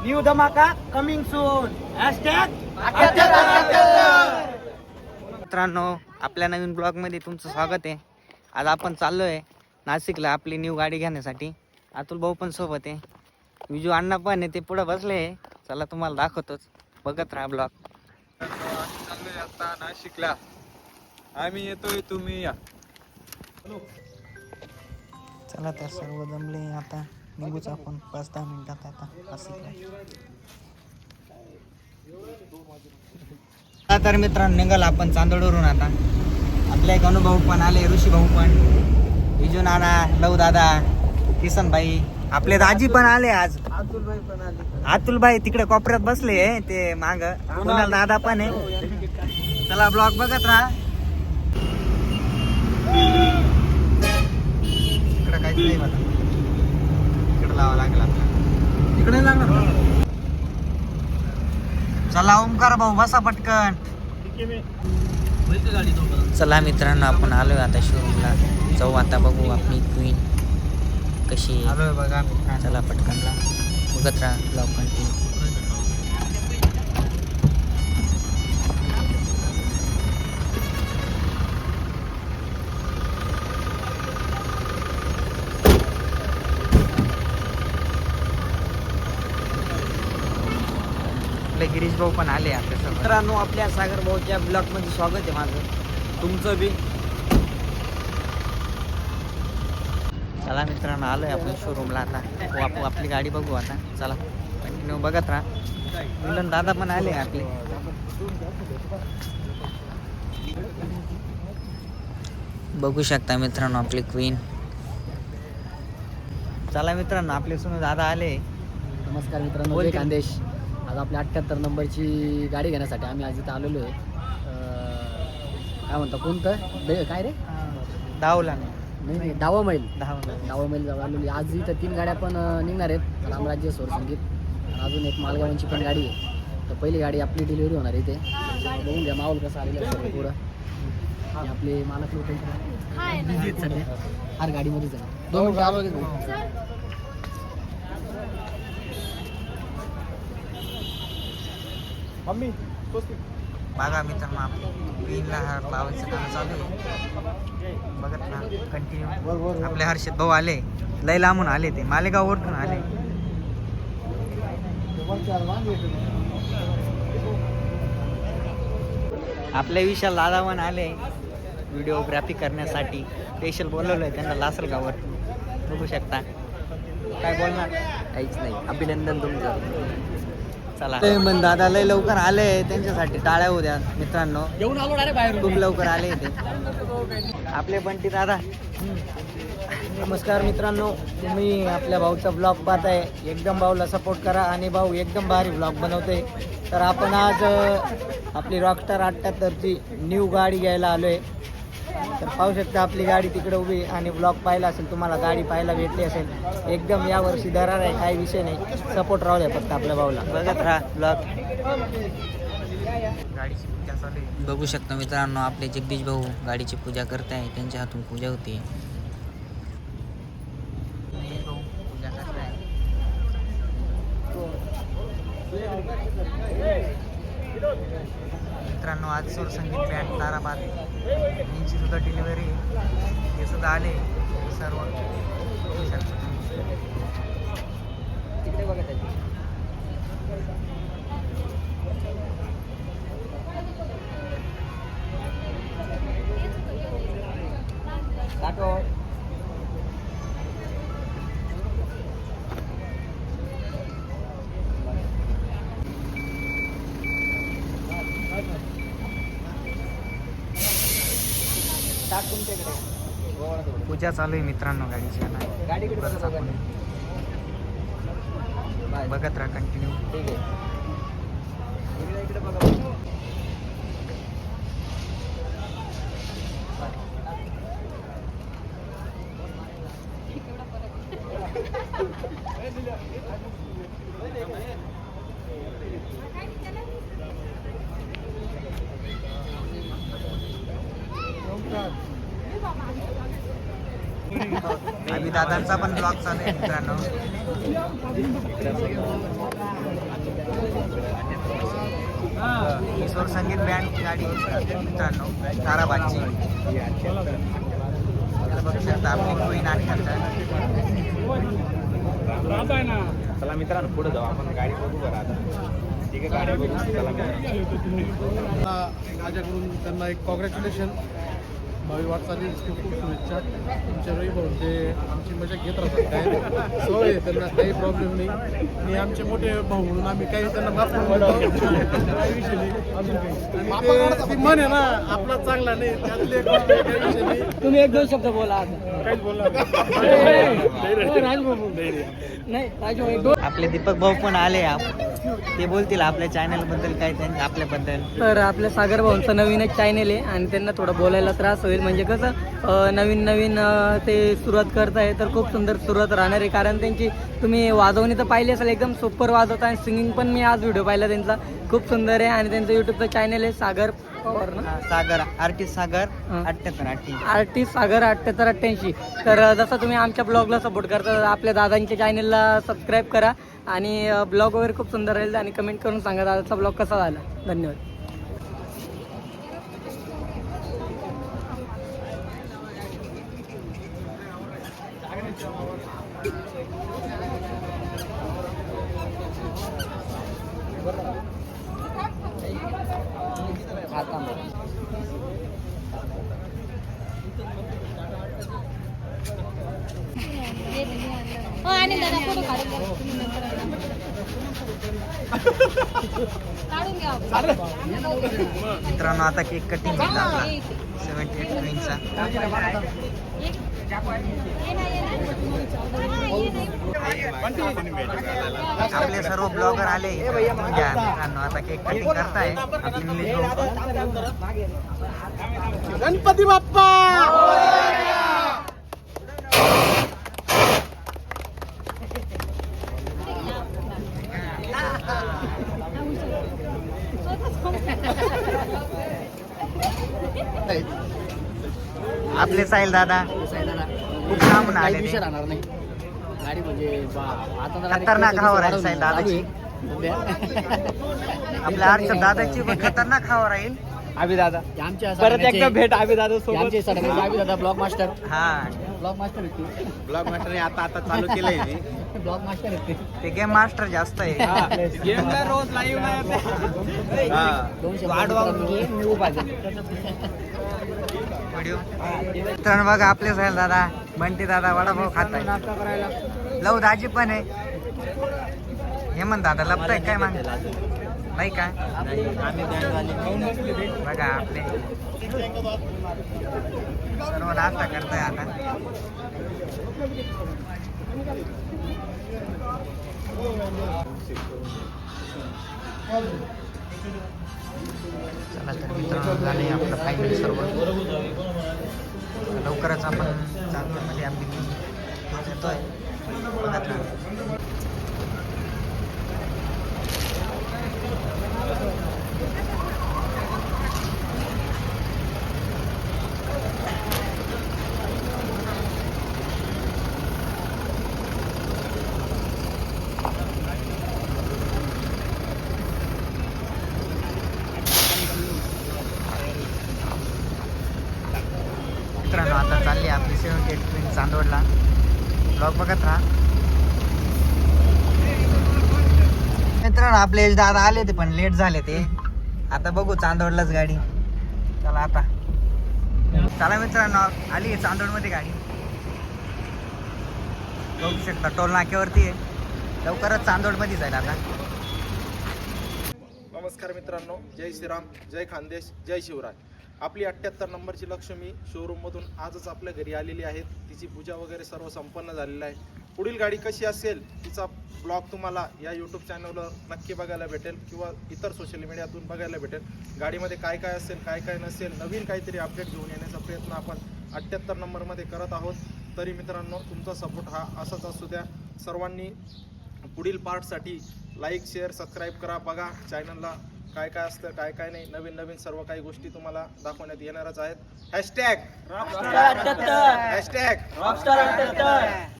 New धमाका coming soon. मित्रांनो, आपल्या नवीन ब्लॉग मध्ये तुमचं स्वागत आहे. आज आपण चाललोय नाशिकला आपली न्यू गाडी घेण्यासाठी. अतुल भाऊ पण सोबत आहे, विजू अण्णा पण आहे, ते पुढे बसले. चला तुम्हाला दाखवतोच, बघत राहा ब्लॉग. चाललोय आता नाशिकला. आम्ही येतोय, तुम्ही या. चला तर सर्व जमले, आता निघूच आपण 5-10 मिनिटात आता नाशिकला. तर मित्रांनो, निघाल आपण चांदोडवरून. आता आपल्या एक अनुभव पण आले, ऋषी भाऊ पण, विजू नाना, लव दादा, किसन भाई, आपले दाजी पण आले आज. अतुल भाई तिकडे कोपऱ्यात बसले, ते माग कुणाल दादा पण आहे. चला ब्लॉग बघत राहा. इकडे काहीच नाही मला, इकडे लावा लागला, इकडे लागणार. चला ओमकार भाऊ बसा पटकन. चला मित्रांनो, आपण आलोय आता शोरूमला. जाऊ आता, बघू आपली क्वीन कशी आलोय बघा. चला पटकनला, बघत राहा ब्लॉग कंटिन्यू. गिरीश भाऊ पण आले आपल्या. मित्रांनो, आपल्या सागर भाऊच्या ब्लॉग मध्ये स्वागत आहे माझं, तुमचं बी. चला मित्रांनो, आलोय आपण शोरूमला. आता आपली गाडी बघू आता. चला कंटिन्यू बघत राहा. मिलन दादा पण आले आपले. बघू शकता मित्रांनो आपली क्वीन. चला मित्रांनो, आपले सुनू दादा आले. नमस्कार मित्रांनो, जय खानदेश. आज आपल्या 78 नंबरची गाडी घेण्यासाठी आम्ही आज इथं आलेलो आहे. काय म्हणतो, कोणतं काय रे, धावला नाही, दावा मैल धावला. आलेली. आज इथं 3 गाड्या पण निघणार आहेत, रामराज्य, स्वरसंगीत, आणि अजून एक मालगावांची पण गाडी आहे. तर पहिली गाडी आपली डिलिव्हरी होणार इथे. बघून घ्या माहोल कसं आलेलं आहे सर्व पुढं. आपले मालक लोक बिझी आहेत सध्या, हर गाडीमध्येच आहे. 2 मिनिटं आलो की बघा मित्रांनो, आपली क्वीनला हार लावायचं काम चालू आहे. बघत ना कंटिन्यू. आपले हर्षद भाऊ आले, लय लांबून आले, ते मालेगाव वरून आले. आपल्या विशाल दादा पण आले व्हिडिओग्राफी करण्यासाठी. स्पेशल बोलवलं आहे त्यांना लासलगावर, बघू शकता. काय बोलणार, काहीच नाही. अभिनंदन तुमचं. चला मन दादा लय लवकर आले, त्यांच्यासाठी टाळ्या होत्या मित्रांनो. येऊन आलो ना रे बाहेर, खूप लवकर आले ते आपले बंटी दादा. नमस्कार मित्रांनो, तुम्ही आपल्या भाऊचा ब्लॉग पाहताय. एकदम भाऊला सपोर्ट करा, आणि भाऊ एकदम भारी ब्लॉग बनवते. तर आपण आज आपली रॉकस्टार 78ची न्यू गाडी घ्यायला आलोय. तर पाहू शकता आपली गाडी तिकडे उभी, आणि ब्लॉग पाहिला असेल तुम्हाला, गाडी पाहायला भेटली असेल. एकदम यावर्षी दरार आहे, काही विषय नाही. सपोर्ट राहू द्या फक्त आपल्या भाऊला. बघत राहा ब्लॉग. गाडीची पूजा चालू आहे, बघू शकता मित्रांनो. आपले जगदीश भाऊ गाडीची पूजा करत आहे, त्यांच्या हातून पूजा होती. मित्रांनो, आज सुरसंगीत बँड ताराबाद यांची सुद्धा डिलिव्हरी, हे सुद्धा आले सर्व. तिकडे बघा त्याची. पूजा चालू आहे मित्रांनो गाडीची. गाडी बघत राहा कंटिन्यू. ठीक आहे. इकडे बघा. आम्ही दादांचा पण ब्लॉग चालू आहे मित्रांनो. किशोर संगीत बँड गाडी मित्रांनो ताराबादची. बघू शकता आपली क्वीन आणि चला मित्रांनो पुढे जाऊ आपण गाडी बघू बरं आता. ठीक आहे गाडी बघू चला. माझ्याकडून त्यांना एक कॉंग्रॅच्युलेशन. भावी वाटचालीस खूप खूप शुभेच्छा. तुमच्या रवी भाऊ ते आमची मजा घेत राहतात. काय सवय आहे त्यांना, काही प्रॉब्लेम नाही. आणि आमचे मोठे भाऊ म्हणून आम्ही काही त्यांना माफ करून देतो. काही विषय नाही. अजून काही आणि ते मन आहे ना आपला चांगला नाही त्यातले काही विषय नाही. तुम्ही एक दोन शब्द बोला आता. काहीच बोलला नाही राजू एक दोन. आपले दीपक भाऊ पण आले. ते बोलतील आपल्या चॅनल बद्दल काय त्यांनी आपल्याबद्दल. तर आपल्या सागर भाऊंचं नवीनच चॅनल आहे आणि त्यांना थोडं बोलायला त्रास होईल. म्हणजे कसं नवीन नवीन ते सुरुवात करत आहे तर खूप सुंदर सुरुवात राहणार आहे. कारण त्यांची तुम्ही वाजवणी तर पाहिली असेल, एकदम सुपर वाजवत आणि सिंगिंग पण मी आज व्हिडिओ पाहिला त्यांचा, खूप सुंदर आहे. आणि त्यांचं यूट्यूबचं चॅनल आहे सागर पवार ना, सागर आर्टिस्ट सागर 78 आर्टिस्ट सागर 7888. तर जसं तुम्ही आमच्या ब्लॉगला सपोर्ट करता आपल्या दादांच्या चॅनलला सबस्क्राईब करा आणि ब्लॉग वगैरे खूप सुंदर राहील. आणि कमेंट करून सांगा दादाचा ब्लॉग कसा झाला. धन्यवाद. आणि दादा फोटो काढून घ्या. मित्रांनो आता केक कटिंग होईल आपला 78 क्वीनचा. आपले सर्व ब्लॉगर आले मित्रांनो. आता केक कटिंग करताय आपली निलेश भाऊ. गणपती बाप्पा. आपले साहिल दादा खूप लांबून आले ते. राहणार नाही गाडी म्हणजे आता खतरनाक हवा राहील साहिल दादाची. आपल्या आरच्या दादाची पण खतरनाक हवा राहील. आम्ही दादा आमच्या परत एकदा भेट आम्ही दादा सोबत. आमचे सगळ्यांचे आम्ही दादा ब्लॉग मास्टर. हा ब्लॉग मास्टर ब्लॉग मास्टरने आता चालू केलंय मी. ब्लॉग मास्टर येते. ते गेम मास्टर जास्त आहे. गेमला रोज लाईव्ह व्हिडिओ मित्रांनो बघा आपले साहिल दादा बंटी दादा वडापाव खात आहे. लव दाजी पण आहे. हेमंत दादा लपताय काय माग नाही काय. बघा आपले सर्व नाश्ता करताय आता. चला तर मित्रांनो झाले आपलं फायनल सर्व. लवकरच आपण चांदवडमध्ये आपली येतोय बघत राहा. मित्रांनो आता चालली आपली 78 क्वीन चांदवडला. ब्लॉग बघत राहा. मित्रांनो आपले दादा आले ते पण लेट झाले ते. आता बघू चांदवडलाच गाडी. चला आता चला मित्रांनो आली आहे चांदवडमध्ये गाडी. बघू शकता टोल नाक्यावरती आहे. लवकरच चांदवडमध्ये जाईल आता. नमस्कार मित्रांनो, जय श्रीराम, जय खानदेश, जय शिवराय. आपली 78 नंबरची लक्ष्मी शोरूममधून आजच आपल्या घरी आलेली आहे. तिची पूजा वगैरे सर्व संपन्न झालेलं आहे. पुढील गाडी कशी असेल तिचा ब्लॉग तुम्हाला या यूट्यूब चॅनलवर नक्की बघायला भेटेल किंवा इतर सोशल मीडियातून बघायला भेटेल. गाडीमध्ये काय काय असेल काय काय नसेल नवीन काहीतरी अपडेट घेऊन येण्याचा प्रयत्न आपण 78 नंबरमध्ये करत आहोत. तरी मित्रांनो तुमचा सपोर्ट हा असाच असू द्या. सर्वांनी पुढील पार्टसाठी लाईक शेअर सबस्क्राईब करा. बघा चॅनलला काय काय असतं काय काय नाही, नवीन नवीन सर्व काही गोष्टी तुम्हाला दाखवण्यात येणारच आहेत. हॅशटॅग